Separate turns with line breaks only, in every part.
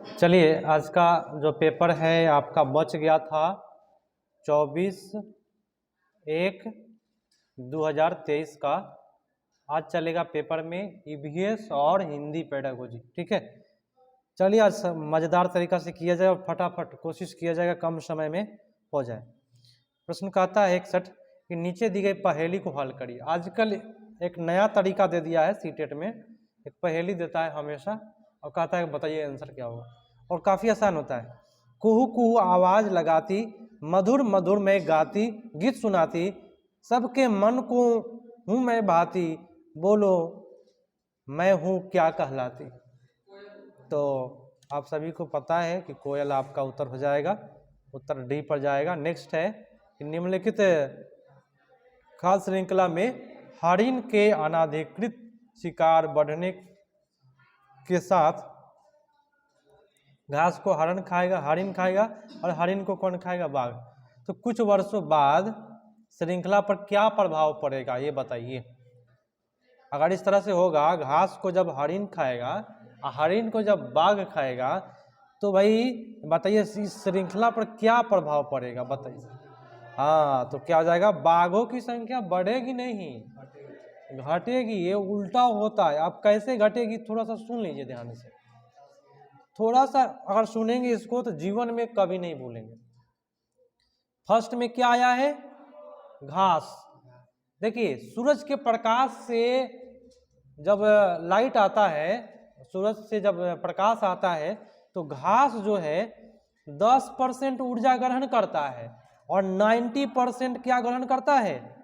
चलिए, आज का जो पेपर है आपका बच गया था 24/1/2023 का। आज चलेगा पेपर में ईवीएस और हिंदी पेडागोजी। ठीक है, चलिए आज मज़ेदार तरीका से किया जाए और फटाफट कोशिश किया जाएगा कम समय में हो जाए। प्रश्न कहता है 61 कि नीचे दी गई पहेली को हल करिए। आजकल एक नया तरीका दे दिया है सीटेट में, एक पहेली देता है हमेशा और कहता है बताइए आंसर क्या होगा, और काफ़ी आसान होता है। कुहू कुहू आवाज़ लगाती, मधुर मधुर में गाती, गीत सुनाती, सबके मन को हूँ मैं भाती, बोलो मैं हूँ क्या कहलाती। तो आप सभी को पता है कि कोयल आपका उत्तर हो जाएगा, उत्तर डी पर जाएगा। नेक्स्ट है कि निम्नलिखित खाद्य श्रृंखला में हरिण के अनाधिकृत शिकार बढ़ने के साथ घास को हरिण खाएगा और हरिण को कौन खाएगा? बाघ। तो कुछ वर्षों बाद श्रृंखला पर क्या प्रभाव पड़ेगा ये बताइए। अगर इस तरह से होगा, घास को जब हरिण खाएगा और हरिण को जब बाघ खाएगा, तो भाई बताइए इस श्रृंखला पर क्या प्रभाव पड़ेगा बताइए। हाँ, तो क्या हो जाएगा? बाघों की संख्या बढ़ेगी नहीं, घटेगी। ये उल्टा होता है। अब कैसे घटेगी थोड़ा सा सुन लीजिए ध्यान से। थोड़ा सा अगर सुनेंगे इसको तो जीवन में कभी नहीं भूलेंगे। फर्स्ट में क्या आया है? घास। देखिए, सूरज के प्रकाश से जब लाइट आता है, सूरज से जब प्रकाश आता है, तो घास जो है 10% ऊर्जा ग्रहण करता है और 90% क्या ग्रहण करता है?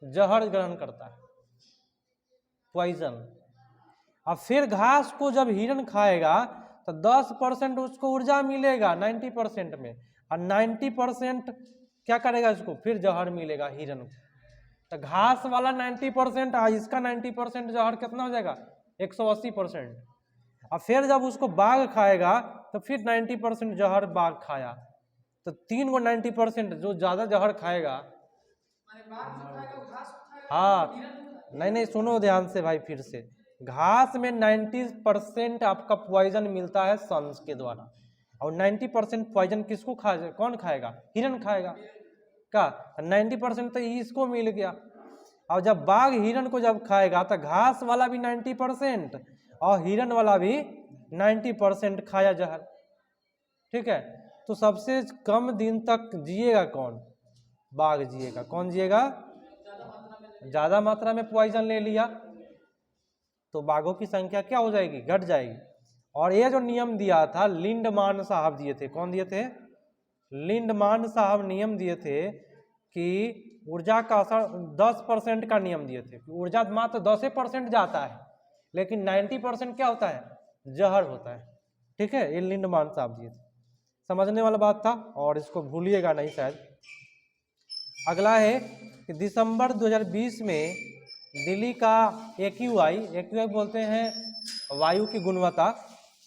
जहर ग्रहण करता है, पॉइजन। अब फिर घास को जब हिरण खाएगा तो 10% उसको ऊर्जा मिलेगा 90% में, और 90% क्या करेगा? इसको फिर जहर मिलेगा हिरण को। तो घास वाला 90% इसका 90% जहर कितना हो जाएगा? 180%। और फिर जब उसको बाघ खाएगा तो फिर 90% जहर बाघ खाया, तो 3 गो 90%। जो ज्यादा जहर खाएगा, हाँ नहीं सुनो ध्यान से भाई, फिर से घास में 90% आपका पॉइजन मिलता है सन्स के द्वारा, और 90% पॉइजन किसको कौन खाएगा? हिरण खाएगा। का 90% तो इसको मिल गया। और जब बाघ हिरण को जब खाएगा तो घास वाला भी 90% और हिरण वाला भी 90% खाया जहर। ठीक है, तो सबसे कम दिन तक जिएगा कौन? बाघ जिएगा। कौन जिएगा? ज्यादा मात्रा में पॉइजन ले लिया तो बाघों की संख्या क्या हो जाएगी? घट जाएगी। और ये जो नियम दिया था लिंडमान साहब दिए थे। कौन दिए थे? लिंडमान साहब नियम दिए थे कि ऊर्जा का असर 10% का नियम दिए थे। ऊर्जा मात्र 10% जाता है, लेकिन 90% क्या होता है? जहर होता है। ठीक है, ये लिंडमान साहब दिए थे। समझने वाला बात था और इसको भूलिएगा नहीं शायद। अगला है कि दिसंबर 2020 में दिल्ली का AQI बोलते हैं वायु की गुणवत्ता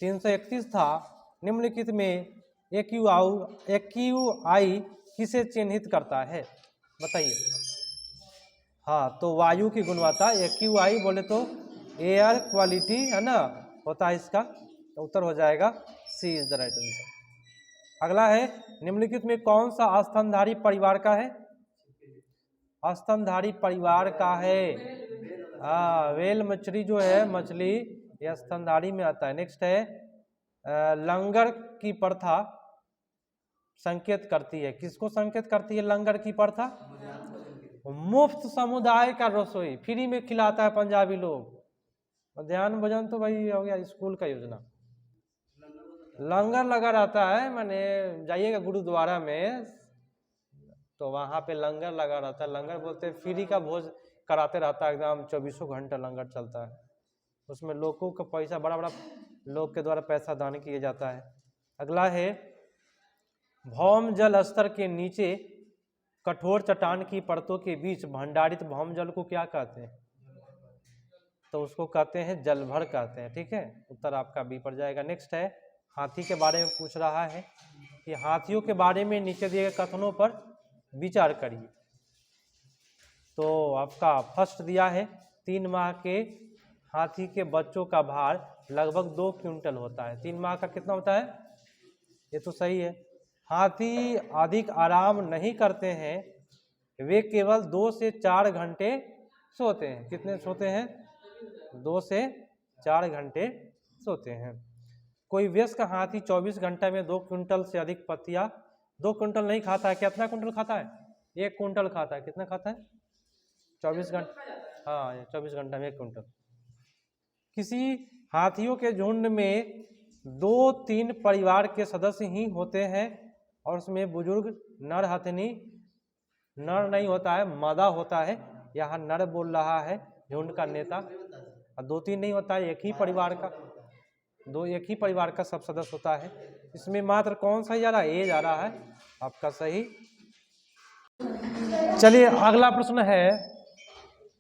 331 था। निम्नलिखित में AQI किसे चिन्हित करता है बताइए। हाँ, तो वायु की गुणवत्ता AQI बोले तो एयर क्वालिटी है ना, होता है इसका। तो उत्तर हो जाएगा सी इज द राइट आंसर। अगला है निम्नलिखित में कौन सा स्तनधारी परिवार का है? स्तनधारी परिवार का है वेल मछली जो है, मछली यह स्तनधारी में आता है। नेक्स्ट है लंगर की प्रथा संकेत करती है, किसको संकेत करती है लंगर की प्रथा? मुफ्त समुदाय का रसोई, फ्री में खिलाता है पंजाबी लोग। ध्यान भोजन तो भाई हो गया स्कूल का योजना। लंगर लगा रहता है, माने जाइएगा गुरुद्वारा में तो वहाँ पे लंगर लगा रहता है। लंगर बोलते हैं फ्री का भोज कराते रहता है, एकदम 24 घंटा लंगर चलता है। उसमें लोगों का पैसा, बड़ा बड़ा लोग के द्वारा पैसा दान किया जाता है। अगला है भौम जल स्तर के नीचे कठोर चट्टान की परतों के बीच भंडारित भौम जल को क्या कहते हैं? तो उसको कहते हैं जलभर कहते हैं। ठीक है, उत्तर आपका बी पर जाएगा। नेक्स्ट है हाथी के बारे में पूछ रहा है कि हाथियों के बारे में नीचे दिए गए कथनों पर विचार करिए। तो आपका फर्स्ट दिया है 3 माह के हाथी के बच्चों का भार लगभग 2 क्विंटल होता है। 3 माह का कितना होता है? ये तो सही है। हाथी अधिक आराम नहीं करते हैं, वे केवल 2 से 4 घंटे सोते हैं। कितने सोते हैं? 2 से 4 घंटे सोते हैं। कोई वयस्क हाथी 24 घंटे में 2 क्विंटल से अधिक पत्तियां, 2 क्विंटल नहीं खाता है। कितना क्विंटल खाता है? 1 क्विंटल खाता है। कितना खाता है? 24 घंटे, हाँ 24 घंटे में 1 क्विंटल। किसी हाथियों के झुंड में 2-3 परिवार के सदस्य ही होते हैं और उसमें बुजुर्ग नर हथिनी, नर नहीं होता है, मादा होता है। यहाँ नर बोल रहा है झुंड का नेता। और 2-3 नहीं होता है, एक ही परिवार का सब सदस्य होता है। इसमें मात्र कौन सा जा रहा है? ए जा रहा है आपका सही। चलिए अगला प्रश्न है,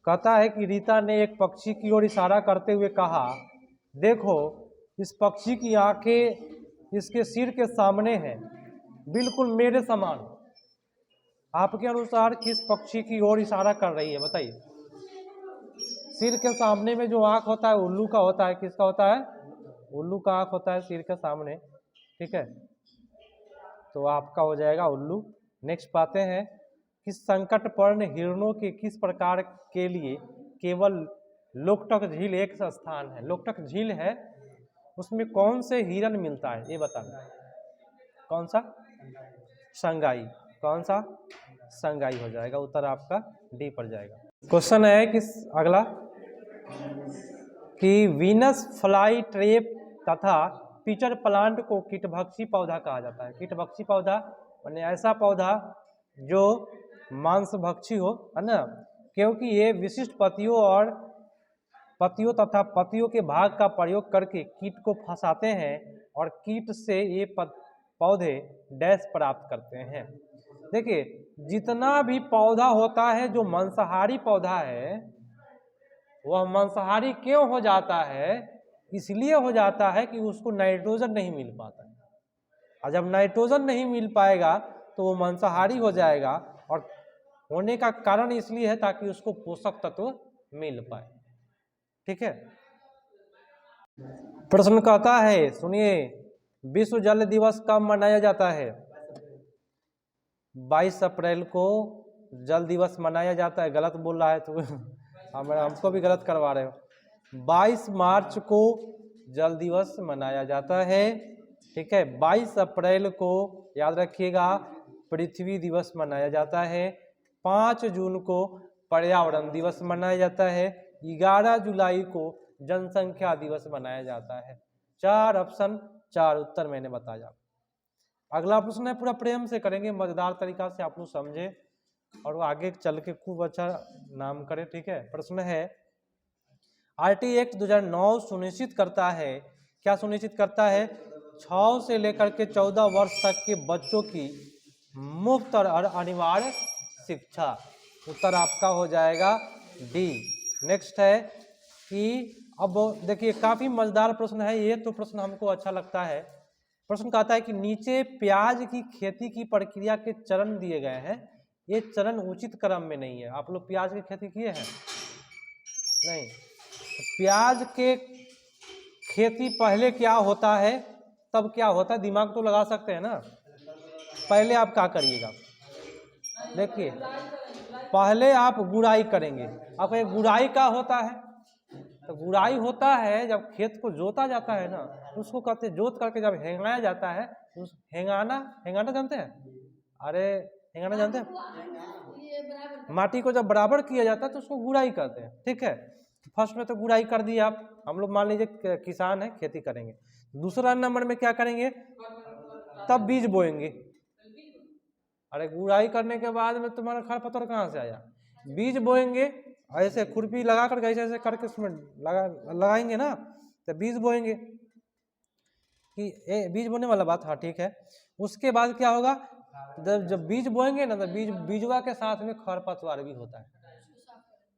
कहता है कि रीता ने एक पक्षी की ओर इशारा करते हुए कहा, देखो इस पक्षी की आंखें इसके सिर के सामने हैं, बिल्कुल मेरे समान। आपके अनुसार किस पक्षी की ओर इशारा कर रही है? बताइए। सिर के सामने में जो आंख होता है उल्लू का होता है। किसका होता है? उल्लू का आंख होता है सिर के सामने। ठीक है, तो आपका हो जाएगा उल्लू। नेक्स्ट पाते हैं, किस संकटपूर्ण हिरणों के किस प्रकार के लिए केवल लोकटक झील एक स्थान है? लोकटक झील है, उसमें कौन से हिरण मिलता है ये बताना। कौन सा? संगाई। कौन सा? संगाई हो जाएगा। उत्तर आपका डी पर जाएगा। क्वेश्चन है किस अगला कि वीनस फ्लाई ट्रेप तथा पीटर प्लांट को कीटभक्षी पौधा कहा जाता है। कीटभक्षी पौधा माने ऐसा पौधा जो मांसभक्षी हो, है ना, क्योंकि ये विशिष्ट पत्तियों तथा पत्तियों के भाग का प्रयोग करके कीट को फंसाते हैं और कीट से ये पौधे डैश प्राप्त करते हैं। देखिए जितना भी पौधा होता है जो मांसाहारी पौधा है, वह मांसाहारी क्यों हो जाता है? इसलिए हो जाता है कि उसको नाइट्रोजन नहीं मिल पाता है, और जब नाइट्रोजन नहीं मिल पाएगा तो वो मांसाहारी हो जाएगा। और होने का कारण इसलिए है ताकि उसको पोषक तत्व मिल पाए। ठीक है, प्रश्न कहता है, सुनिए, विश्व जल दिवस कब मनाया जाता है? 22 अप्रैल को जल दिवस मनाया जाता है। गलत बोल रहा है तो हमको भी गलत करवा रहे हो। 22 मार्च को जल दिवस मनाया जाता है। ठीक है, 22 अप्रैल को याद रखिएगा पृथ्वी दिवस मनाया जाता है। 5 जून को पर्यावरण दिवस मनाया जाता है। 11 जुलाई को जनसंख्या दिवस मनाया जाता है। 4 ऑप्शन 4 उत्तर मैंने बताया। अगला प्रश्न है, पूरा प्रेम से करेंगे, मजेदार तरीका से आप लोग समझे और वो आगे चल के खूब अच्छा नाम करे। ठीक है, प्रश्न है, आरटी एक्ट 2009 सुनिश्चित करता है, क्या सुनिश्चित करता है? 6 से लेकर के 14 वर्ष तक के बच्चों की मुफ्त और अनिवार्य शिक्षा। उत्तर आपका हो जाएगा डी। नेक्स्ट है कि अब देखिए काफी मजेदार प्रश्न है ये, तो प्रश्न हमको अच्छा लगता है। प्रश्न कहता है कि नीचे प्याज की खेती की प्रक्रिया के चरण दिए गए हैं, ये चरण उचित क्रम में नहीं है। आप लोग प्याज की खेती किए हैं? नहीं। प्याज के खेती पहले क्या होता है, तब क्या होता है, दिमाग तो लगा सकते हैं ना। पहले आप क्या करिएगा, देखिए पहले आप गुड़ाई करेंगे। अब ये गुड़ाई क्या होता है? तो गुड़ाई होता है जब खेत को जोता जाता है ना, उसको कहते हैं जोत करके जब हेंगाया जाता है, उस हेंगाना जानते हैं? अरे हेंगाना जानते हैं? माटी को जब बराबर किया जाता है तो उसको गुड़ाई कहते हैं। ठीक है, फर्स्ट में तो गुड़ाई कर दिया आप, हम लोग मान लीजिए किसान है, खेती करेंगे। दूसरा नंबर में क्या करेंगे? तब बीज बोएंगे। अरे गुड़ाई करने के बाद में तुम्हारा खरपतवार कहाँ से आया? बीज बोएंगे, ऐसे खुरपी लगा करके ऐसे ऐसे करके उसमें लगाएंगे ना, तो बीज बोएंगे कि बीज बोने वाला बात। हाँ ठीक है, उसके बाद क्या होगा? जब बीज बोएंगे ना, तो बीजवा के साथ में खरपतवार भी होता है,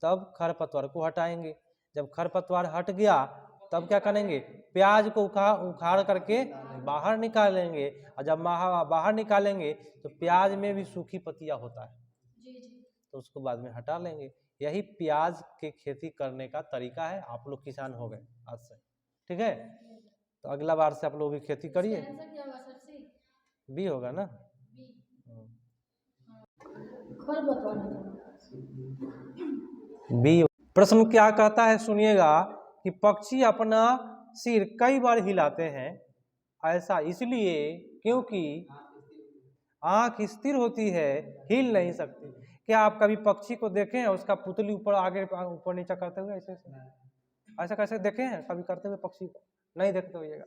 तब खरपतवार को हटाएंगे। जब खरपतवार हट गया तब क्या करेंगे? प्याज को उखाड़ करके बाहर निकालेंगे, और जब बाहर निकालेंगे तो प्याज में भी सूखी पत्तियां होता है, तो उसको बाद में हटा लेंगे। यही प्याज की खेती करने का तरीका है। आप लोग किसान हो गए आज से। ठीक है, तो अगला बार से आप लोग भी खेती करिए। बी होगा ना। बी। प्रश्न क्या कहता है सुनिएगा कि पक्षी अपना सिर कई बार हिलाते हैं, ऐसा इसलिए क्योंकि आंख स्थिर होती है, हिल नहीं सकती। क्या आप कभी पक्षी को देखे हैं उसका पुतली ऊपर आगे ऊपर नीचे करते हुए? ऐसे ऐसा कैसे देखे हैं कभी करते हुए पक्षी को? नहीं देखते होइएगा।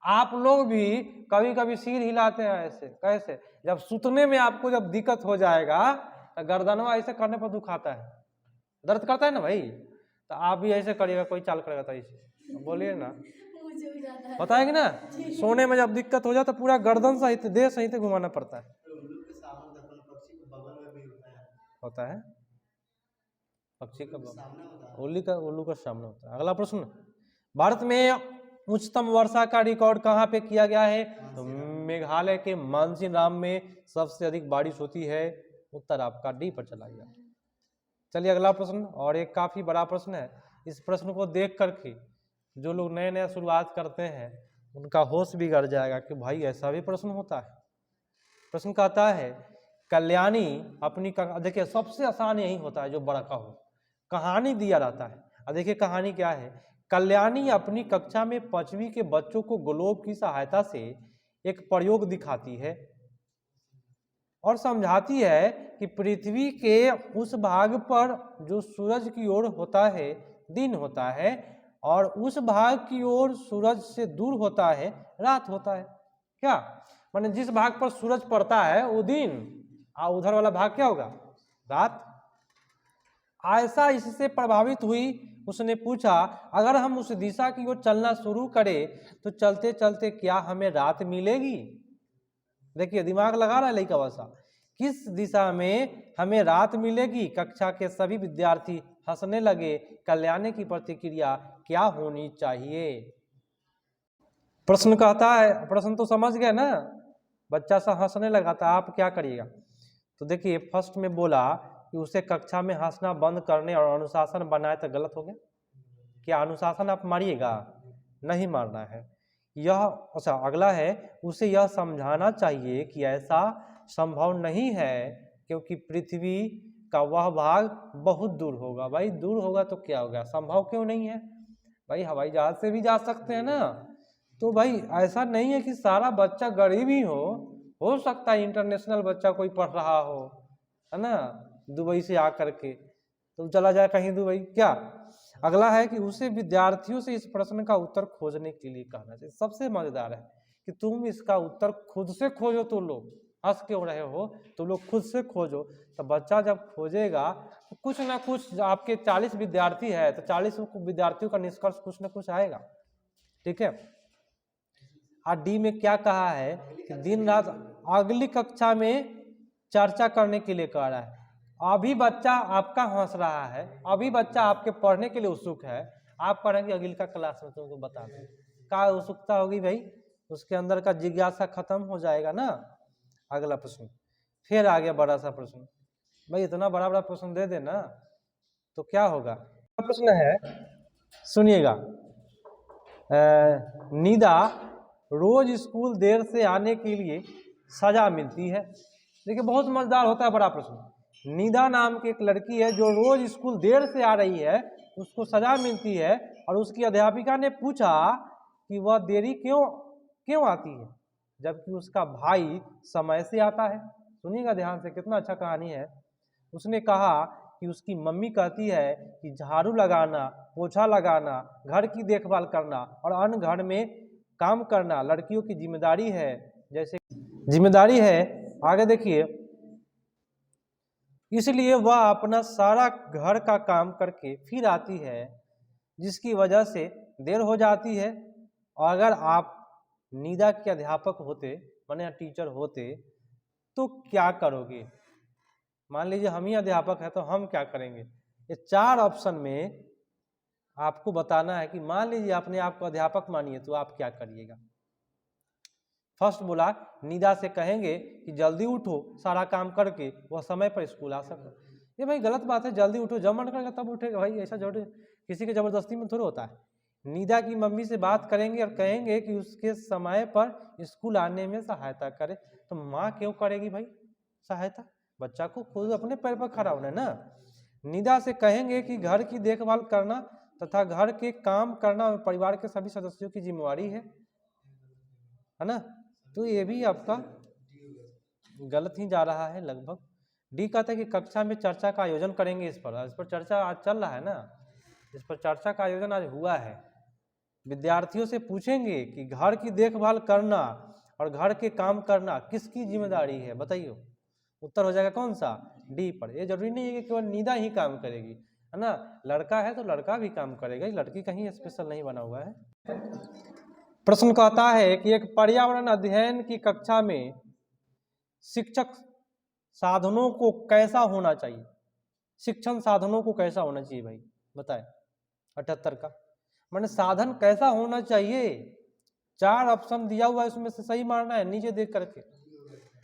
आप लोग भी कभी कभी सिर हिलाते हैं ऐसे। कैसे? जब सुतने में आपको जब दिक्कत हो जाएगा तो गर्दनवा ऐसे करने पर दुखाता है, दर्द करता है ना भाई, तो आप भी ऐसे करिएगा, कोई चाल करेगा तो ऐसे बोलिए ना, बताएंगे ना। सोने में जब दिक्कत हो जाए तो पूरा गर्दन सहित देह सहित घुमाना पड़ता है। होता है पक्षी का उल्लू का सामने होता है। अगला प्रश्न, भारत में उच्चतम वर्षा का रिकॉर्ड कहाँ पे किया गया है? तो मेघालय के मानसीनराम में सबसे अधिक बारिश होती है। उत्तर आपका डी पर चला गया। चलिए अगला प्रश्न, और एक काफी बड़ा प्रश्न है। इस प्रश्न को देख करके जो लोग नए नए शुरुआत करते हैं उनका होश बिगड़ जाएगा कि भाई ऐसा भी प्रश्न होता है। प्रश्न कहता है कल्याणी अपनी, देखिए सबसे आसान यही होता है जो बड़ा का हो, कहानी दिया रहता है। अब देखिए कहानी क्या है। कल्याणी अपनी कक्षा में 5वीं के बच्चों को ग्लोब की सहायता से एक प्रयोग दिखाती है और समझाती है कि पृथ्वी के उस भाग पर जो सूरज की ओर होता है दिन होता है, और उस भाग की ओर सूरज से दूर होता है रात होता है। क्या माने? जिस भाग पर सूरज पड़ता है वो दिन, और उधर वाला भाग क्या होगा? रात। ऐसा इससे प्रभावित हुई, उसने पूछा अगर हम उस दिशा की ओर चलना शुरू करें तो चलते चलते क्या हमें रात मिलेगी? देखिए दिमाग लगा रहा है लड़का वैसा, किस दिशा में हमें रात मिलेगी? कक्षा के सभी विद्यार्थी हंसने लगे। कल्याणी की प्रतिक्रिया क्या होनी चाहिए? प्रश्न कहता है, प्रश्न तो समझ गए ना, बच्चा सा हंसने लगा था, आप क्या करिएगा? तो देखिए फर्स्ट में बोला कि उसे कक्षा में हंसना बंद करने और अनुशासन बनाए तो गलत हो गया। क्या अनुशासन आप मारिएगा? नहीं मारना है। यह अच्छा अगला है, उसे यह समझाना चाहिए कि ऐसा संभव नहीं है क्योंकि पृथ्वी का वह भाग बहुत दूर होगा। भाई दूर होगा तो क्या होगा? संभव क्यों नहीं है? भाई हवाई जहाज से भी जा सकते हैं ना। तो भाई ऐसा नहीं है कि सारा बच्चा गरीब ही हो सकता है इंटरनेशनल बच्चा कोई पढ़ रहा हो, है ना, दुबई से आकर के तो चला जाए कहीं दुबई क्या। अगला है कि उसे विद्यार्थियों से इस प्रश्न का उत्तर खोजने के लिए कहना चाहिए। सबसे मजेदार है कि तुम इसका उत्तर खुद से खोजो। तो लोग हंस क्यों रहे हो? तो लोग खुद से खोजो। तो बच्चा जब खोजेगा तो कुछ ना कुछ, आपके 40 विद्यार्थी है तो 40 विद्यार्थियों का निष्कर्ष कुछ ना कुछ आएगा। ठीक है। और डी में क्या कहा है कि दिन रात अगली कक्षा में चर्चा करने के लिए कह रहा है। अभी बच्चा आपका हंस रहा है, अभी बच्चा आपके पढ़ने के लिए उत्सुक है, आप पढ़ेंगे अगली का क्लास में तुमको बता दें। क्या उत्सुकता होगी भाई? उसके अंदर का जिज्ञासा खत्म हो जाएगा ना। अगला प्रश्न फिर आ गया बड़ा सा प्रश्न। भाई इतना बड़ा बड़ा प्रश्न दे देना तो क्या होगा। प्रश्न है सुनिएगा, निदा रोज स्कूल देर से आने के लिए सजा मिलती है। देखिए बहुत मजेदार होता है बड़ा प्रश्न। निदा नाम की एक लड़की है जो रोज स्कूल देर से आ रही है, उसको सजा मिलती है और उसकी अध्यापिका ने पूछा कि वह देरी क्यों आती है जबकि उसका भाई समय से आता है। सुनिएगा ध्यान से, कितना अच्छा कहानी है। उसने कहा कि उसकी मम्मी कहती है कि झाड़ू लगाना, पोछा लगाना, घर की देखभाल करना और अन्य घर में काम करना लड़कियों की जिम्मेदारी है। जैसे जिम्मेदारी है, आगे देखिए, इसलिए वह अपना सारा घर का काम करके फिर आती है जिसकी वजह से देर हो जाती है। और अगर आप निदा के अध्यापक होते, माने टीचर होते, तो क्या करोगे? मान लीजिए हम ही अध्यापक हैं तो हम क्या करेंगे? ये 4 ऑप्शन में आपको बताना है कि मान लीजिए अपने आप को अध्यापक मानिए तो आप क्या करिएगा। फर्स्ट बोला निदा से कहेंगे कि जल्दी उठो, सारा काम करके वह समय पर स्कूल आ सके। ये भाई गलत बात है, जल्दी उठो, जब मन करेगा तब उठेगा भाई, ऐसा जरूरी किसी के जबरदस्ती में थोड़ा होता है। निदा की मम्मी से बात करेंगे और कहेंगे कि उसके समय पर स्कूल आने में सहायता करे। तो माँ क्यों करेगी भाई सहायता? बच्चा को खुद अपने पैर पर खड़ा होना है ना। निदा से कहेंगे कि घर की देखभाल करना तथा घर के काम करना परिवार के सभी सदस्यों की जिम्मेवारी है ना। तो ये भी आपका गलत ही जा रहा है लगभग। डी कहता है कि कक्षा में चर्चा का आयोजन करेंगे। इस पर चर्चा आज चल रहा है ना, इस पर चर्चा का आयोजन आज हुआ है। विद्यार्थियों से पूछेंगे कि घर की देखभाल करना और घर के काम करना किसकी जिम्मेदारी है, बताइए। उत्तर हो जाएगा कौन सा? डी पर। ये जरूरी नहीं है कि केवल निदा ही काम करेगी, है ना। लड़का है तो लड़का भी काम करेगा, लड़की कहीं स्पेशल नहीं बना हुआ है। प्रश्न कहता है कि एक पर्यावरण अध्ययन की कक्षा में शिक्षक साधनों को कैसा होना चाहिए? शिक्षण साधनों को कैसा होना चाहिए भाई बताए? 78 का मैंने साधन कैसा होना चाहिए? 4 ऑप्शन दिया हुआ है, उसमें से सही मारना है नीचे देख करके।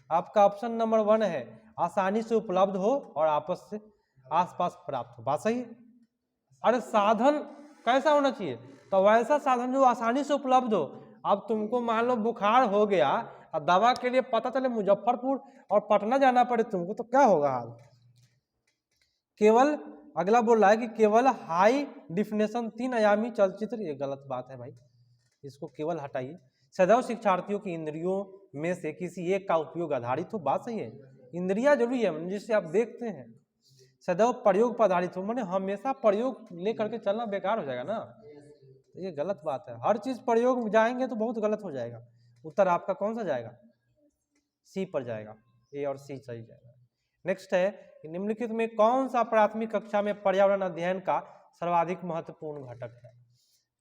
आपका ऑप्शन नंबर 1 है आसानी से उपलब्ध हो और आपस से आसपास प्राप्त हो। बात सही है। अरे साधन कैसा होना चाहिए? तो वैसा साधन जो आसानी से उपलब्ध हो। अब तुमको मान लो बुखार हो गया और दवा के लिए पता चले मुजफ्फरपुर और पटना जाना पड़े तुमको, तो क्या होगा हाल? केवल अगला बोल रहा है कि केवल हाई डिफिनेशन 3 आयामी चलचित्र, ये गलत बात है भाई, इसको केवल हटाइए। सदैव शिक्षार्थियों की इंद्रियों में से किसी एक का उपयोग आधारित हो। बात सही है, इंद्रिया जरूरी है जिससे आप देखते हैं। सदैव प्रयोग पर आधारित हो, मैंने हमेशा प्रयोग लेकर के चलना बेकार हो जाएगा ना, तो ये गलत बात है। हर चीज प्रयोग में जाएंगे तो बहुत गलत हो जाएगा। उत्तर आपका कौन सा जाएगा? सी पर जाएगा, ए और सी सही जाएगा। नेक्स्ट है कि निम्नलिखित में कौन सा प्राथमिक कक्षा में पर्यावरण अध्ययन का सर्वाधिक महत्वपूर्ण घटक है?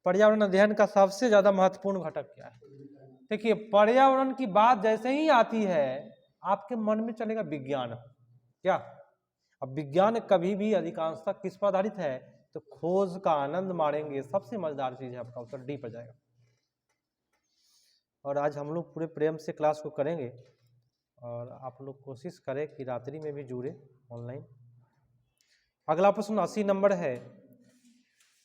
पर्यावरण अध्ययन का सबसे ज्यादा महत्वपूर्ण घटक क्या है? देखिए पर्यावरण की बात जैसे ही आती है आपके मन में चलेगा विज्ञान। क्या? अब विज्ञान कभी भी अधिकांशतः किस पर आधारित है? तो खोज का आनंद मारेंगे, सबसे मजेदार चीज है। आपका उत्तर डी पर जाएगा। और आज हम लोग पूरे प्रेम से क्लास को करेंगे और आप लोग कोशिश करें कि रात्रि में भी जुड़े ऑनलाइन। अगला प्रश्न 80 नंबर है,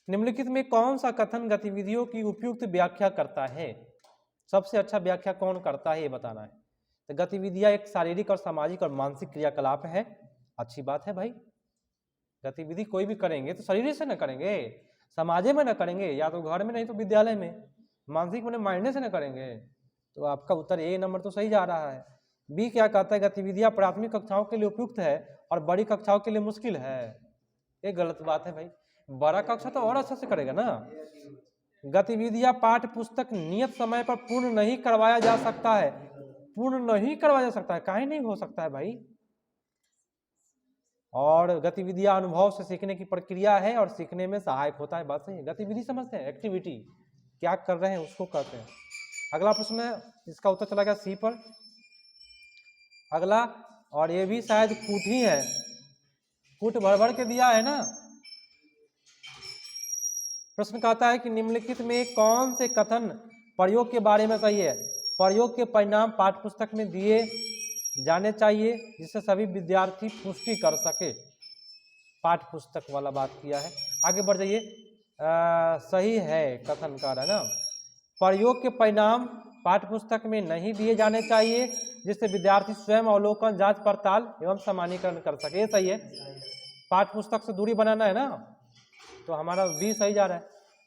निम्नलिखित में कौन सा कथन गतिविधियों की उपयुक्त व्याख्या करता है? सबसे अच्छा व्याख्या कौन करता है ये बताना है। तो गतिविधियां एक शारीरिक और सामाजिक और मानसिक क्रियाकलाप है। अच्छी बात है भाई, गतिविधि कोई भी करेंगे तो शरीर से न करेंगे, समाजे में न करेंगे, या तो घर में नहीं तो विद्यालय में। मानसिक मैंने माइंड से न करेंगे। तो आपका उत्तर ए नंबर तो सही जा रहा है। बी क्या कहता है? गतिविधियां प्राथमिक कक्षाओं के लिए उपयुक्त है और बड़ी कक्षाओं के लिए मुश्किल है। ये गलत बात है भाई, बड़ा कक्षा तो और अच्छा से करेगा ना। गतिविधियां पाठ्य पुस्तक नियत समय पर पूर्ण नहीं करवाया जा सकता है। पूर्ण नहीं करवाया जा सकता है, काहे नहीं हो सकता है भाई? और गतिविधियां अनुभव से सीखने की प्रक्रिया है और सीखने में सहायक होता है। बात सही है। गतिविधि समझते हैं, एक्टिविटी क्या कर रहे हैं उसको कहते हैं। अगला प्रश्न है, इसका उत्तर चला गया सी पर। अगला, और ये भी शायद कूट ही है, कूट भर भर के दिया है ना। प्रश्न कहता है कि निम्नलिखित में कौन से कथन प्रयोग के बारे में सही है? प्रयोग के परिणाम पाठ्य पुस्तक में दिए जाने चाहिए जिससे सभी विद्यार्थी पुष्टि कर सके। पाठ्य पुस्तक वाला बात किया है। आगे बढ़ जाइए। सही है कथन का है ना। प्रयोग के परिणाम पाठ्य पुस्तक में नहीं दिए जाने चाहिए जिससे विद्यार्थी स्वयं अवलोकन, जांच पड़ताल एवं सामान्यीकरण कर सके। सही है, पाठ्य पुस्तक से दूरी बनाना है ना, तो हमारा बी सही जा रहा है।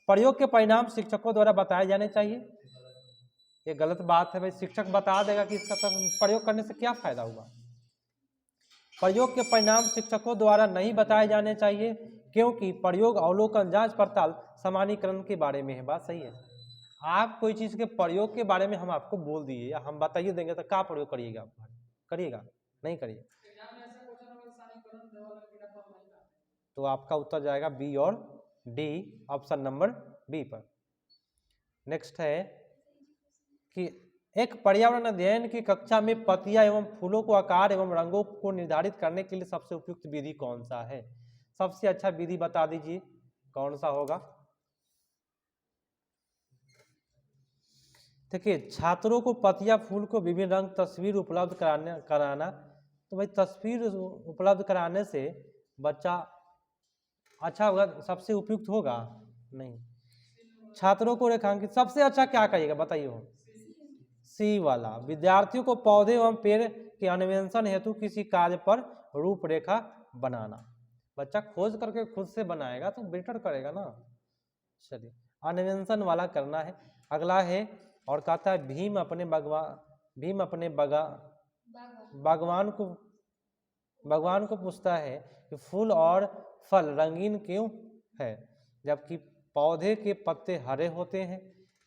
प्रयोग के परिणाम शिक्षकों द्वारा बताए जाने चाहिए। ये गलत बात है भाई, शिक्षक बता देगा कि इसका प्रयोग करने से क्या फायदा होगा। प्रयोग के परिणाम शिक्षकों द्वारा नहीं बताए जाने चाहिए क्योंकि प्रयोग अवलोकन, जांच पड़ताल, सामान्यीकरण के बारे में है। बात सही है। आप कोई चीज के प्रयोग के बारे में हम आपको बोल दिए या हम बताइए देंगे तो क्या प्रयोग करिएगा? करिएगा नहीं करिएगा? तो आपका उत्तर जाएगा बी और डी, ऑप्शन नंबर बी पर। नेक्स्ट है कि एक पर्यावरण अध्ययन की कक्षा में पत्तियां एवं फूलों को आकार एवं रंगों को निर्धारित करने के लिए सबसे उपयुक्त विधि कौन सा है? सबसे अच्छा विधि बता दीजिए कौन सा होगा। देखिए छात्रों को पत्तियां, फूल को विभिन्न रंग तस्वीर उपलब्ध कराना, तो भाई तस्वीर उपलब्ध कराने से बच्चा अच्छा होगा, सबसे उपयुक्त होगा नहीं। छात्रों को रेखांकित सबसे अच्छा क्या कहिएगा बताइए हो? सी वाला। विद्यार्थियों को पौधे एवं पेड़ के अन्वेषण हेतु किसी कार्य पर रूपरेखा बनाना। बच्चा खोज करके खुद से बनाएगा तो बेटर करेगा ना। चलिए अन्वेषण वाला करना है। अगला है और कहता है भीम अपने भगवान को पूछता है कि फूल और फल रंगीन क्यों है जबकि पौधे के पत्ते हरे होते हैं।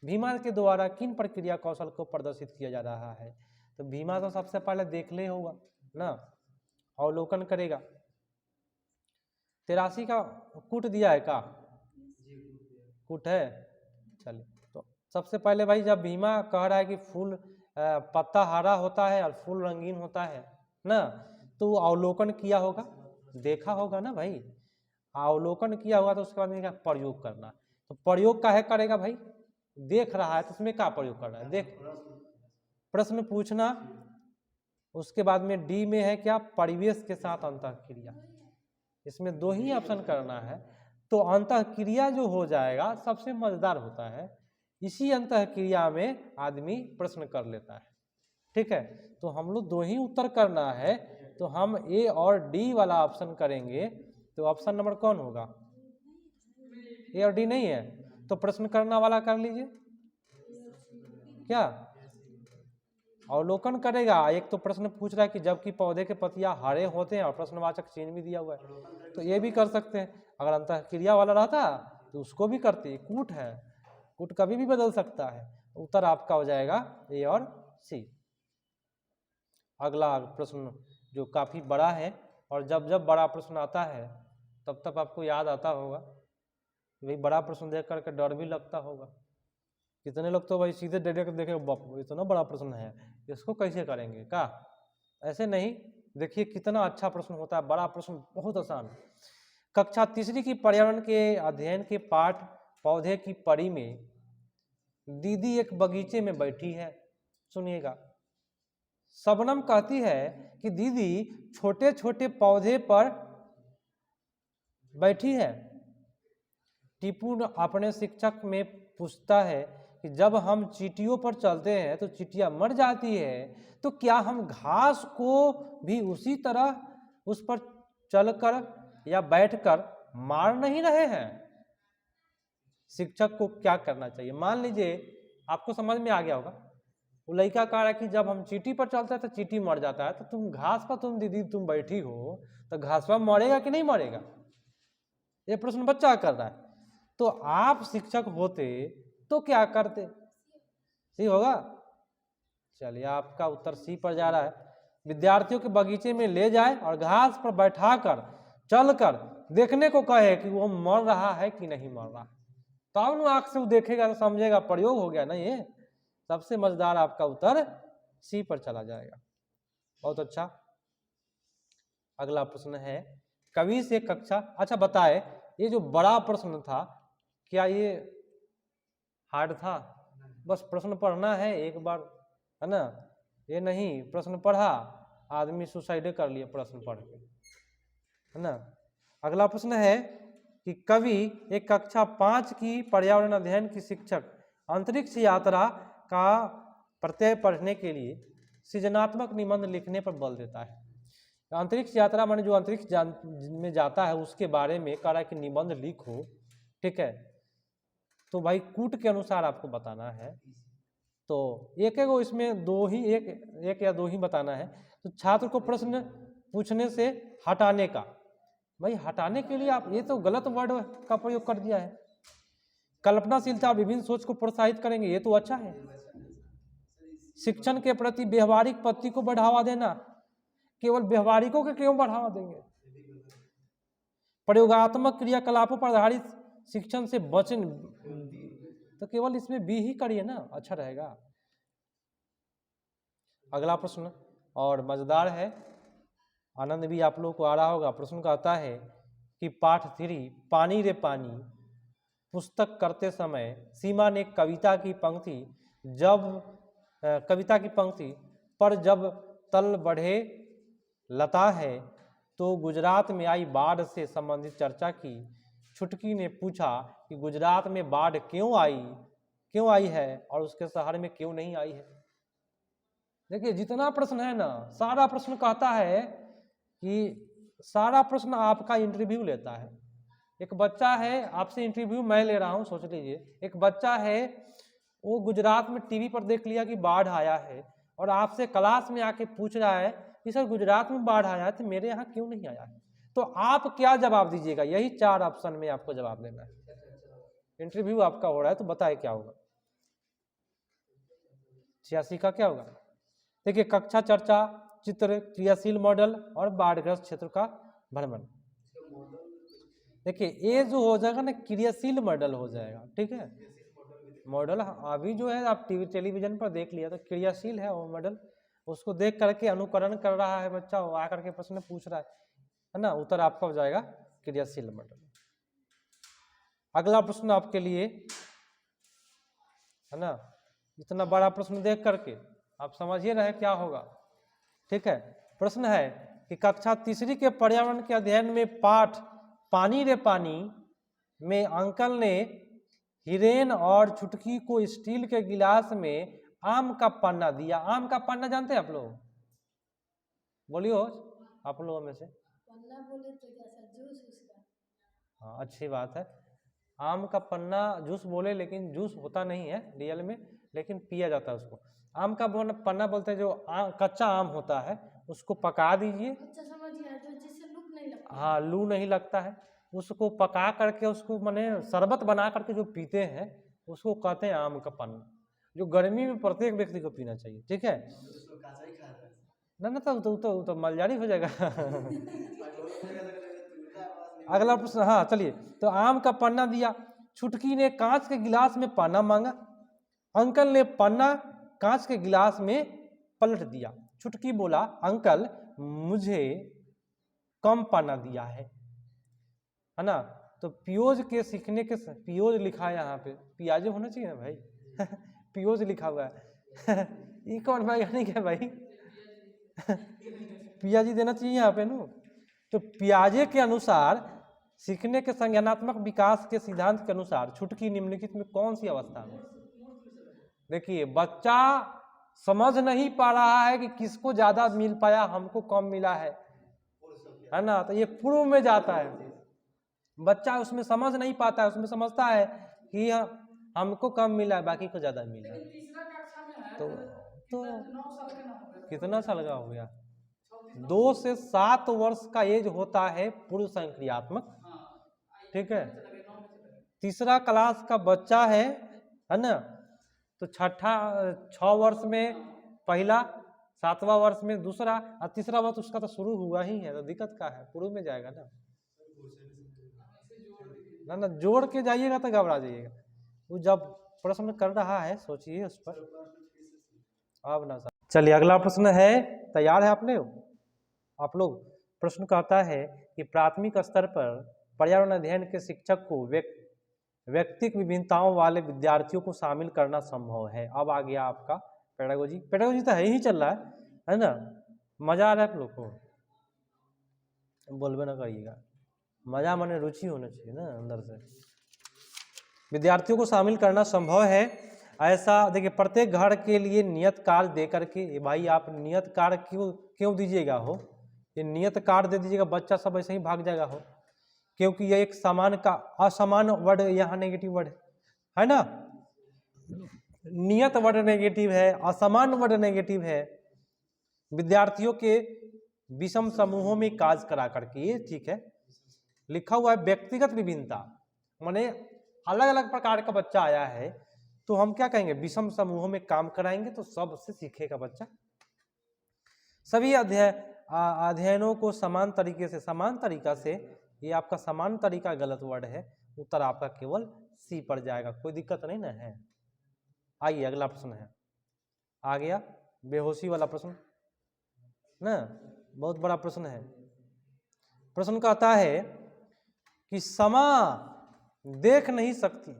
भीमा के द्वारा किन प्रक्रिया कौशल को प्रदर्शित किया जा रहा है? तो भीमा तो सबसे पहले देख ले होगा ना, अवलोकन करेगा। 83 का कूट दिया है का? कूट है। चलिए तो सबसे पहले भाई जब भीमा कह रहा है कि फूल पत्ता हरा होता है और फूल रंगीन होता है ना, तो अवलोकन किया होगा, देखा होगा ना भाई। अवलोकन किया होगा तो उसके बाद में क्या प्रयोग करना। तो प्रयोग काहे करेगा भाई? देख रहा है तो उसमें क्या प्रयोग कर रहा है? देख प्रश्न पूछना। उसके बाद में डी में है क्या? परिवेश के साथ अंतःक्रिया। इसमें दो ही ऑप्शन करना है। तो अंतःक्रिया जो हो जाएगा सबसे मजेदार होता है, इसी अंतःक्रिया में आदमी प्रश्न कर लेता है। ठीक है, तो हम लोग दो ही उत्तर करना है, तो हम ए और डी वाला ऑप्शन करेंगे। तो ऑप्शन नंबर कौन होगा? ए और डी नहीं है तो प्रश्न करना वाला कर लीजिए। क्या अवलोकन करेगा? एक तो प्रश्न पूछ रहा है कि जबकि पौधे के पत्तियां हरे होते हैं और प्रश्नवाचक चिन्ह भी दिया हुआ है, तो ये भी कर सकते हैं। अगर अंतःक्रिया वाला रहता तो उसको भी करते। कूट है, कूट कभी भी बदल सकता है। उत्तर आपका हो जाएगा ए और सी। अगला प्रश्न जो काफी बड़ा है, और जब जब बड़ा प्रश्न आता है तब तब आपको याद आता होगा, भाई बड़ा प्रश्न देख करके डर भी लगता होगा। कितने लोग तो भाई सीधे डायरेक्ट देखे बाप इतना बड़ा प्रश्न है, इसको कैसे करेंगे का? ऐसे नहीं, देखिए कितना अच्छा प्रश्न होता है। बड़ा प्रश्न बहुत आसान। कक्षा तीसरी की पर्यावरण के अध्ययन के पाठ पौधे की परी में दीदी एक बगीचे में बैठी है। सुनिएगा, शबनम कहती है कि दीदी छोटे छोटे पौधे पर बैठी है। टीपू अपने शिक्षक में पूछता है कि जब हम चींटियों पर चलते हैं तो चींटियां मर जाती है, तो क्या हम घास को भी उसी तरह उस पर चलकर या बैठकर मार नहीं रहे हैं? शिक्षक को क्या करना चाहिए? मान लीजिए आपको समझ में आ गया होगा, वो लड़का कह रहा है कि जब हम चींटी पर चलते हैं तो चींटी मर जाता है, तो तुम घास पर दीदी तुम बैठी हो तो घास पर मरेगा कि नहीं मरेगा? ये प्रश्न बच्चा कर रहा है। तो आप शिक्षक होते तो क्या करते? सी होगा। चलिए आपका उत्तर सी पर जा रहा है। विद्यार्थियों के बगीचे में ले जाए और घास पर बैठाकर चलकर देखने को कहे कि वो मर रहा है कि नहीं मर रहा, तब तो आंख से वो देखेगा तो समझेगा प्रयोग हो गया ना। ये सबसे मजेदार आपका उत्तर सी पर चला जाएगा। बहुत अच्छा। अगला प्रश्न है कवि से कक्षा। अच्छा बताए, ये जो बड़ा प्रश्न था क्या ये हार्ड था? बस प्रश्न पढ़ना है एक बार, है ना? ये नहीं प्रश्न पढ़ा आदमी सुसाइड कर लिया प्रश्न पढ़ के, है ना? अगला प्रश्न है कि कवि एक कक्षा 5 की पर्यावरण अध्ययन की शिक्षक अंतरिक्ष यात्रा का प्रत्यय पढ़ने के लिए सृजनात्मक निबंध लिखने पर बल देता है। अंतरिक्ष यात्रा माने जो अंतरिक्ष में जाता है उसके बारे में कह रहा है कि निबंध लिखो। ठीक है, तो भाई कूट के अनुसार आपको बताना है। तो एक एक इसमें दो ही एक या दो ही बताना है। तो छात्र को प्रश्न पूछने से हटाने का, भाई हटाने के लिए आप ये तो गलत वर्ड का प्रयोग कर दिया है। कल्पनाशीलता विभिन्न सोच को प्रोत्साहित करेंगे, ये तो अच्छा है। शिक्षण के प्रति व्यवहारिक पद्धति को बढ़ावा देना, केवल व्यवहारिकों के क्यों बढ़ावा देंगे? प्रयोगात्मक क्रियाकलापों पर आधारित शिक्षण से बचन, तो केवल इसमें बी ही करिए ना, अच्छा रहेगा। अगला प्रश्न और मजेदार है, आनंद भी आप लोगों को आ रहा होगा। प्रश्न कहता है कि पाठ 3 पानी रे पानी पुस्तक करते समय सीमा ने कविता की पंक्ति पर जब तल बढ़े लता है तो गुजरात में आई बाढ़ से संबंधित चर्चा की छुटकी ने पूछा कि गुजरात में बाढ़ क्यों आई है और उसके शहर में क्यों नहीं आई है। देखिए जितना प्रश्न है ना, सारा प्रश्न कहता है कि सारा प्रश्न आपका इंटरव्यू लेता है। एक बच्चा है, आपसे इंटरव्यू मैं ले रहा हूं, सोच लीजिए एक बच्चा है, वो गुजरात में टीवी पर देख लिया कि बाढ़ आया है और आपसे क्लास में आके पूछ रहा है कि सर गुजरात में बाढ़ आया है तो मेरे यहाँ क्यों नहीं आया है, तो आप क्या जवाब दीजिएगा? यही 4 ऑप्शन में आपको जवाब देना है। इंटरव्यू आपका हो रहा है तो बताए क्या होगा। 86 का क्या होगा? देखिए कक्षा चर्चा, चित्र, क्रियाशील मॉडल और बाढ़ग्रस्त क्षेत्र का भ्रमण। देखिए ये जो हो जाएगा ना क्रियाशील मॉडल हो जाएगा, ठीक है। मॉडल अभी जो है आप टेलीविजन पर देख लिया तो क्रियाशील है वो मॉडल, उसको देख करके अनुकरण कर रहा है बच्चा, वो आकर के प्रश्न पूछ रहा है ना, उत्तर आपका हो जाएगा क्रियाशील मॉडल। अगला प्रश्न आपके लिए है ना, इतना बड़ा प्रश्न देख करके आप समझिए रहे क्या होगा, ठीक है। प्रश्न है कि कक्षा तीसरी के पर्यावरण के अध्ययन में पाठ पानी रे पानी में अंकल ने हिरेन और छुटकी को स्टील के गिलास में आम का पन्ना दिया। आम का पन्ना जानते हैं आप लोग? बोलियो आप लोगों में से।
पन्ना बोले तो कैसा जूस उसका?
हाँ अच्छी बात है, आम का पन्ना जूस बोले लेकिन जूस होता नहीं है रियल में, लेकिन पिया जाता है उसको। आम का पन्ना बोलते हैं जो कच्चा आम होता है उसको पका दीजिए।
अच्छा समझ गया, जो जिससे लू नहीं लगता।
हाँ लू नहीं लगता है, उसको पका करके उसको माने शरबत बना करके जो पीते हैं उसको कहते हैं आम का पन्ना, जो गर्मी में प्रत्येक व्यक्ति को पीना चाहिए, ठीक है। ना ना तो मलजारी हो जाएगा। अगला प्रश्न, हाँ चलिए, तो आम का पन्ना दिया, छुटकी ने कांच के गिलास में पन्ना मांगा, अंकल ने पन्ना कांच के गिलास में पलट दिया। छुटकी बोला अंकल मुझे कम पन्ना दिया है ना। तो पियोज के सीखने के पियोज लिखा है यहाँ पे, पियाजे होना चाहिए ना भाई। पियोज लिखा हुआ है। ये कौन वैज्ञानिक है भाई? पियाजी देना चाहिए यहाँ पे नो। तो पियाजे के अनुसार सीखने के संज्ञानात्मक विकास के सिद्धांत के अनुसार छुटकी निम्नलिखित में कौन सी अवस्था में? देखिए बच्चा समझ नहीं पा रहा है कि किसको ज्यादा मिल पाया, हमको कम मिला है ना, तो ये पूर्व में जाता है। बच्चा उसमें समझ नहीं पाता है, उसमें समझता है कि हमको कम मिला है बाकी को ज्यादा मिला है। तो कितना साल का हो गया? 2 से 7 वर्ष का एज होता है पूर्व संक्रियात्मक, ठीक है। तीसरा क्लास का बच्चा है ना, तो 6 वर्ष में पहला, 7वां वर्ष में दूसरा और तीसरा वर्ष उसका तो शुरू हुआ ही है, तो दिक्कत का है, पूर्व में जाएगा ना। ना जोड़ के जाइएगा तो घबरा जाइएगा। वो जब प्रश्न कर रहा है सोचिए उस पर। अब ना चलिए अगला प्रश्न है, तैयार है आप लोग? प्रश्न कहता है कि प्राथमिक स्तर पर पर्यावरण अध्ययन के शिक्षक को व्यक्तिक विभिन्नताओं वाले विद्यार्थियों को शामिल करना संभव है। अब आ गया आपका पेडागोजी। पेडागोजी तो है ही चल रहा है ना, मजा आ रहा है आप लोग को? बोलबे ना करिएगा, मजा माने रुचि होना चाहिए ना अंदर से। विद्यार्थियों को शामिल करना संभव है ऐसा, देखिए प्रत्येक घर के लिए नियत कार्य दे करके, भाई आप नियत कार्य क्यों दीजिएगा हो, ये नियत कार्य दे दीजिएगा, बच्चा सब ऐसे ही भाग जाएगा हो, क्योंकि ये एक समान का असमान वर्ड यहाँ नेगेटिव वर्ड है ना, नियत वर्ड नेगेटिव है, असमान वर्ड नेगेटिव है। विद्यार्थियों के विषम समूहों में कार्य करा करके, ये ठीक है। लिखा हुआ है व्यक्तिगत विभिन्नता, माने अलग अलग प्रकार का बच्चा आया है तो हम क्या कहेंगे, विषम समूहों में काम कराएंगे तो सबसे सीखेगा बच्चा। सभी अध्ययनों को समान तरीका से, ये आपका समान तरीका गलत वर्ड है, उत्तर आपका केवल सी पर जाएगा, कोई दिक्कत नहीं ना है। आइए अगला प्रश्न है, आ गया बेहोशी वाला प्रश्न ना, बहुत बड़ा प्रश्न है। प्रश्न कहता है कि समा देख नहीं सकती,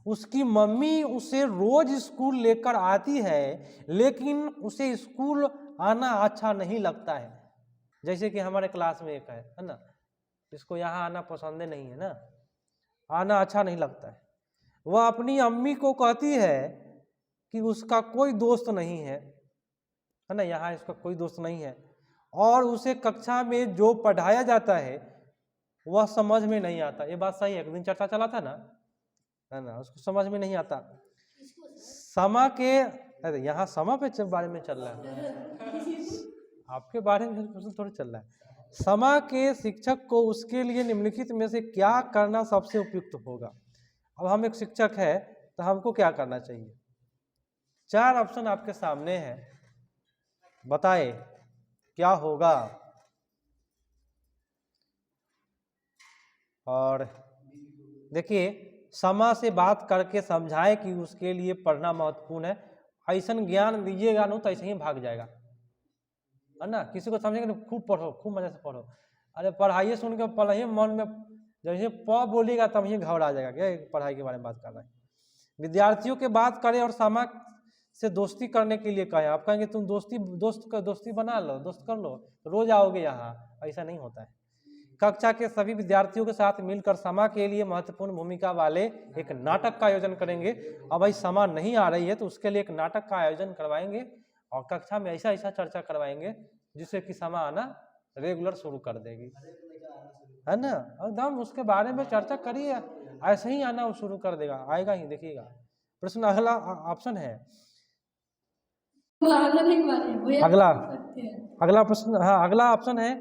उसकी मम्मी उसे रोज स्कूल लेकर आती है लेकिन उसे स्कूल आना अच्छा नहीं लगता है। जैसे कि हमारे क्लास में एक है ना, इसको यहाँ आना पसंद नहीं है ना, आना अच्छा नहीं लगता है। वह अपनी अम्मी को कहती है कि उसका कोई दोस्त नहीं है ना, यहाँ इसका कोई दोस्त नहीं है, और उसे कक्षा में जो पढ़ाया जाता है वह समझ में नहीं आता। ये बात सही है, एक दिन चर्चा चला था ना, है ना, उसको समझ में नहीं आता। समा के, अरे यहाँ समा पे बारे में चल रहा है, आपके बारे में थोड़ी चल रहा है। समा के शिक्षक को उसके लिए निम्नलिखित में से क्या करना सबसे उपयुक्त होगा। अब हम एक शिक्षक है तो हमको क्या करना चाहिए। 4 ऑप्शन आपके सामने है, बताए क्या होगा। और देखिए, समा से बात करके समझाए कि उसके लिए पढ़ना महत्वपूर्ण है। ऐसा ज्ञान दीजिएगा ना तो ऐसे ही भाग जाएगा, है ना। किसी को समझेंगे ना, खूब पढ़ो, खूब मजा से पढ़ो। अरे पढ़ाइए सुन के पढ़ाइए, मन में जब ये प बोलेगा तब ये घबरा जाएगा, क्या पढ़ाई के बारे में बात कर रहा है। विद्यार्थियों के बात करें और समा से दोस्ती करने के लिए कहें। आप कहेंगे तुम दोस्ती बना लो, दोस्त कर लो, रोज आओगे यहाँ, ऐसा नहीं होता है। कक्षा के सभी विद्यार्थियों के साथ मिलकर समा के लिए महत्वपूर्ण भूमिका वाले एक नाटक का आयोजन करेंगे। अब भाई समा नहीं आ रही है तो उसके लिए एक नाटक का आयोजन करवाएंगे और कक्षा में ऐसा ऐसा चर्चा करवाएंगे जिससे कि समा आना रेगुलर शुरू कर देगी, है ना। एकदम उसके बारे में चर्चा करिए, ऐसे ही आना वो शुरू कर देगा, आएगा ही, देखिएगा। प्रश्न अगला ऑप्शन है, अगला प्रश्न, हाँ अगला ऑप्शन है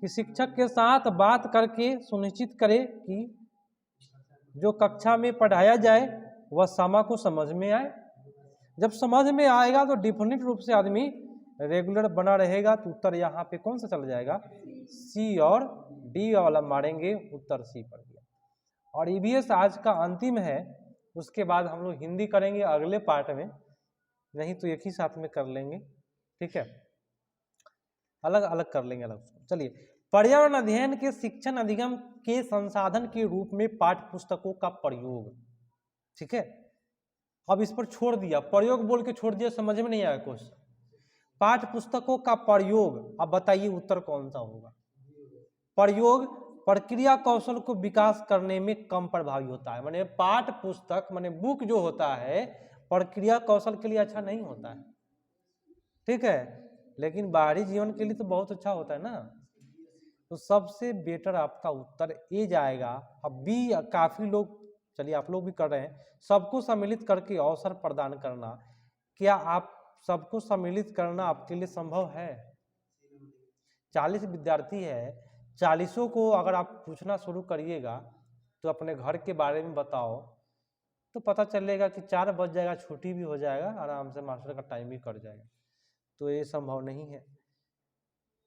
कि शिक्षक के साथ बात करके सुनिश्चित करे कि जो कक्षा में पढ़ाया जाए वह समा को समझ में आए। जब समझ में आएगा तो डिफिनिट रूप से आदमी रेगुलर बना रहेगा। तो उत्तर यहाँ पे कौन सा चल जाएगा, सी और डी वाला मारेंगे, उत्तर सी पर गया। और ईवीएस आज का अंतिम है, उसके बाद हम लोग हिंदी करेंगे अगले पार्ट में, नहीं तो एक ही साथ में कर लेंगे, ठीक है, अलग अलग कर लेंगे अलग। चलिए, पर्यावरण अध्ययन के शिक्षण अधिगम के संसाधन के रूप में पाठ्य पुस्तकों का प्रयोग, ठीक है। अब इस पर छोड़ दिया, प्रयोग बोल के छोड़ दिया, समझ में नहीं आया क्वेश्चन। पाठ्य पुस्तकों का प्रयोग, अब बताइए उत्तर कौन सा होगा। प्रयोग प्रक्रिया कौशल को विकास करने में कम प्रभावी होता है। माने पाठ्य पुस्तक माने बुक जो होता है प्रक्रिया कौशल के लिए अच्छा नहीं होता है, ठीक है, लेकिन बाहरी जीवन के लिए तो बहुत अच्छा होता है ना। तो सबसे बेटर आपका उत्तर ए जाएगा। अब बी काफी लोग, चलिए आप लोग भी कर रहे हैं, सबको सम्मिलित करके अवसर प्रदान करना। क्या आप सबको सम्मिलित करना आपके लिए संभव है? 40 विद्यार्थी है, 40 को अगर आप पूछना शुरू करिएगा तो अपने घर के बारे में बताओ, तो पता चलेगा कि 4 बज जाएगा, छुट्टी भी हो जाएगा, आराम से मास्टर का टाइम भी कट जाएगा। तो ये संभव नहीं है।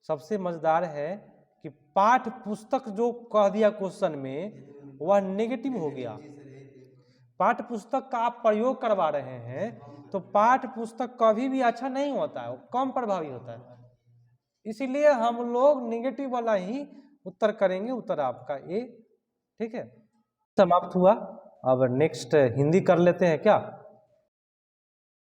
सबसे मजेदार है कि पाठ्य पुस्तक जो कह दिया क्वेश्चन में वह नेगेटिव हो गया। पाठ्य पुस्तक का आप प्रयोग करवा रहे हैं तो पाठ्य पुस्तक कभी भी अच्छा नहीं होता है, वो कम प्रभावी होता है, इसीलिए हम लोग नेगेटिव वाला ही उत्तर करेंगे। उत्तर आपका ए, ठीक है। समाप्त हुआ। अब नेक्स्ट हिंदी कर लेते हैं क्या।